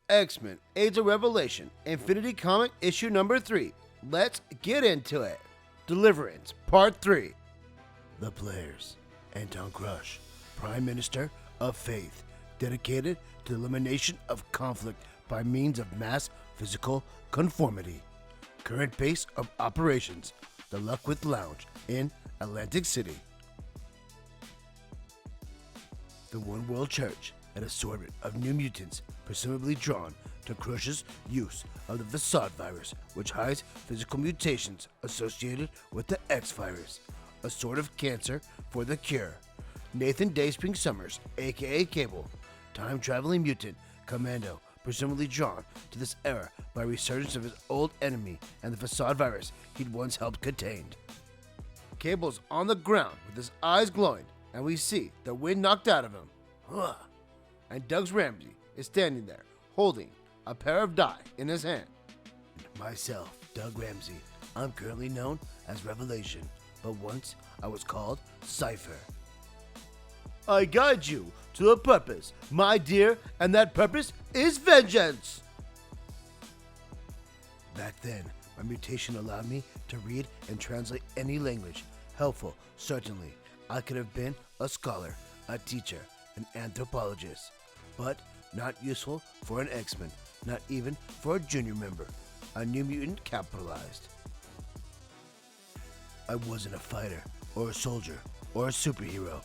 X-Men Age of Revelation, Infinity Comic issue number 3. Let's get into it. Deliverance, part 3. The players. Anton Crush, Prime Minister of Faith, dedicated to the elimination of conflict by means of mass physical conformity. Current base of operations, the Luckwith Lounge in Atlantic City. The One World Church, an assortment of new mutants presumably drawn to Crush's use of the facade virus, which hides physical mutations associated with the X virus, a sort of cancer for the cure. Nathan Dayspring Summers, aka Cable, time-traveling mutant, commando, presumably drawn to this era by resurgence of his old enemy and the facade virus he'd once helped contained. Cable's on the ground with his eyes glowing, and we see the wind knocked out of him. And Doug Ramsey is standing there, holding a pair of die in his hand. Myself, Doug Ramsey. I'm currently known as Revelation, but once I was called Cypher. I guide you to a purpose, my dear, and that purpose is vengeance. Back then, my mutation allowed me to read and translate any language. Helpful, certainly. I could have been a scholar, a teacher, an anthropologist, but not useful for an X-Men, not even for a junior member. A new mutant capitalized. I wasn't a fighter, or a soldier, or a superhero.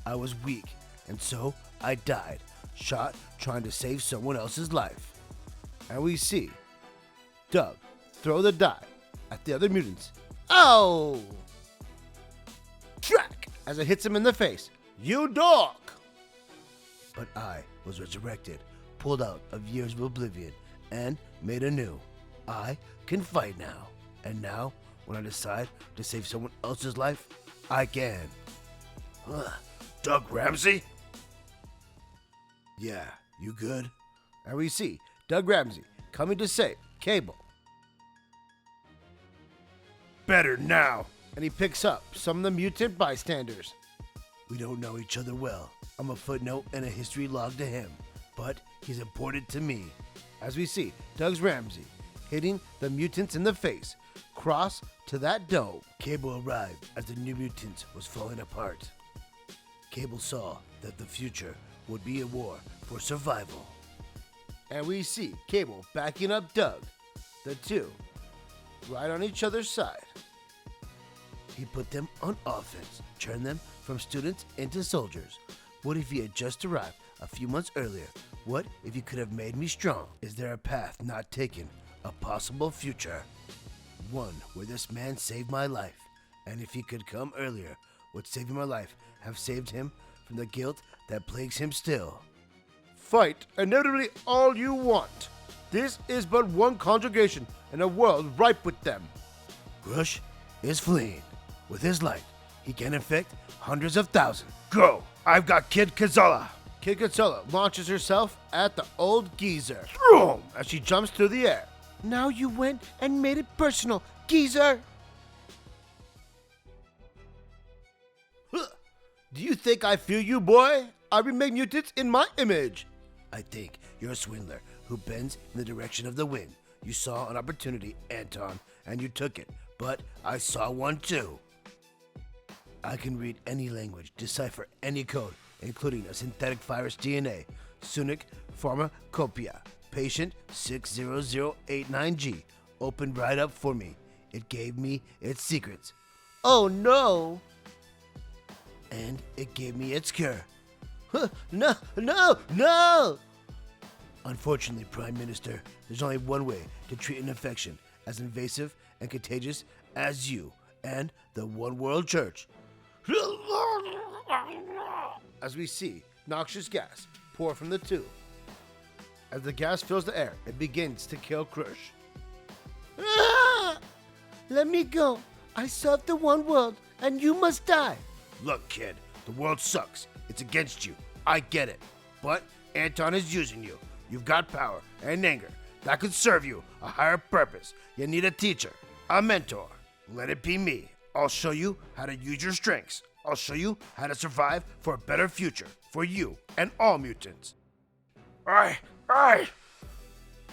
I was weak, and so I died, shot trying to save someone else's life. And we see Doug throw the die at the other mutants. Oh! Track! As it hits him in the face. You dog! But I was resurrected, pulled out of years of oblivion, and made anew. I can fight now. And now, when I decide to save someone else's life, I can. Doug Ramsey? Yeah, you good? And we see Doug Ramsey coming to save Cable. Better now! And he picks up some of the mutant bystanders. We don't know each other well. I'm a footnote and a history log to him, but he's important to me. As we see Doug Ramsey hitting the mutants in the face, cross to that dome. Cable arrived as the new mutants was falling apart. Cable saw that the future would be a war for survival. And we see Cable backing up Doug, the two, right on each other's side. He put them on offense, turned them from students into soldiers. What if he had just arrived a few months earlier? What if he could have made me strong? Is there a path not taken? A possible future? One where this man saved my life. And if he could come earlier, would saving my life have saved him from the guilt that plagues him still? Fight inevitably all you want. This is but one congregation in a world ripe with them. Crush is fleeing. With his light, he can infect hundreds of thousands. Go! I've got Kid Kazala. Kid Kazala launches herself at the old geezer. Throom! As she jumps through the air. Now you went and made it personal, geezer! Do you think I fear you, boy? I remake mutants in my image. I think you're a swindler who bends in the direction of the wind. You saw an opportunity, Anton, and you took it. But I saw one too. I can read any language, decipher any code, including a synthetic virus DNA, Sunic Pharmacopoeia, patient 60089G, opened right up for me. It gave me its secrets. Oh no! And it gave me its cure. No! Unfortunately, Prime Minister, there's only one way to treat an infection as invasive and contagious as you and the One World Church. As we see noxious gas pour from the tube. As the gas fills the air, it begins to kill Crush. Let me go. I serve the one world, and you must die. Look, kid, the world sucks. It's against you. I get it. But Anton is using you. You've got power and anger that could serve you a higher purpose. You need a teacher, a mentor. Let it be me. I'll show you how to use your strengths. I'll show you how to survive for a better future for you and all mutants.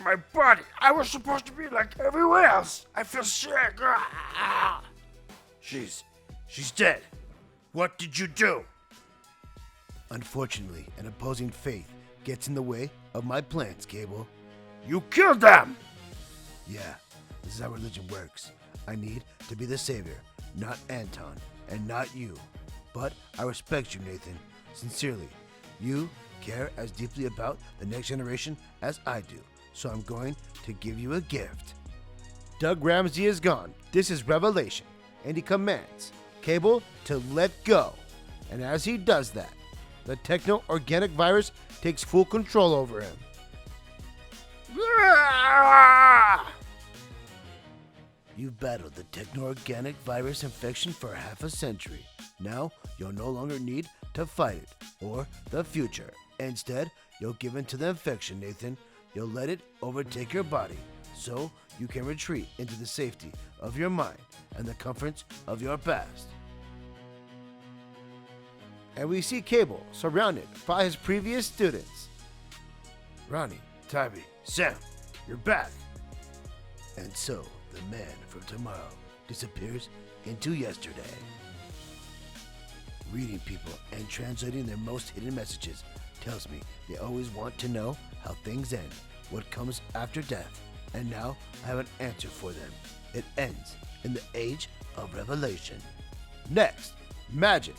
my body. I was supposed to be like everyone else. I feel sick. She's dead. What did you do? Unfortunately, an opposing faith gets in the way of my plans, Cable. You killed them! Yeah, this is how religion works. I need to be the savior, not Anton, and not you. But I respect you, Nathan. Sincerely, you care as deeply about the next generation as I do, so I'm going to give you a gift. Doug Ramsey is gone. This is Revelation, and he commands Cable to let go. And as he does that, the techno-organic virus takes full control over him. You've battled the techno-organic virus infection for half a century. Now, you'll no longer need to fight it, or the future. Instead, you'll give in to the infection, Nathan. You'll let it overtake your body, so you can retreat into the safety of your mind and the comforts of your past. And we see Cable surrounded by his previous students. Ronnie, Tybee, Sam, you're back. And so, the man from tomorrow disappears into yesterday. Reading people and translating their most hidden messages tells me they always want to know how things end, what comes after death, and now I have an answer for them. It ends in the Age of Revelation. Next, magic.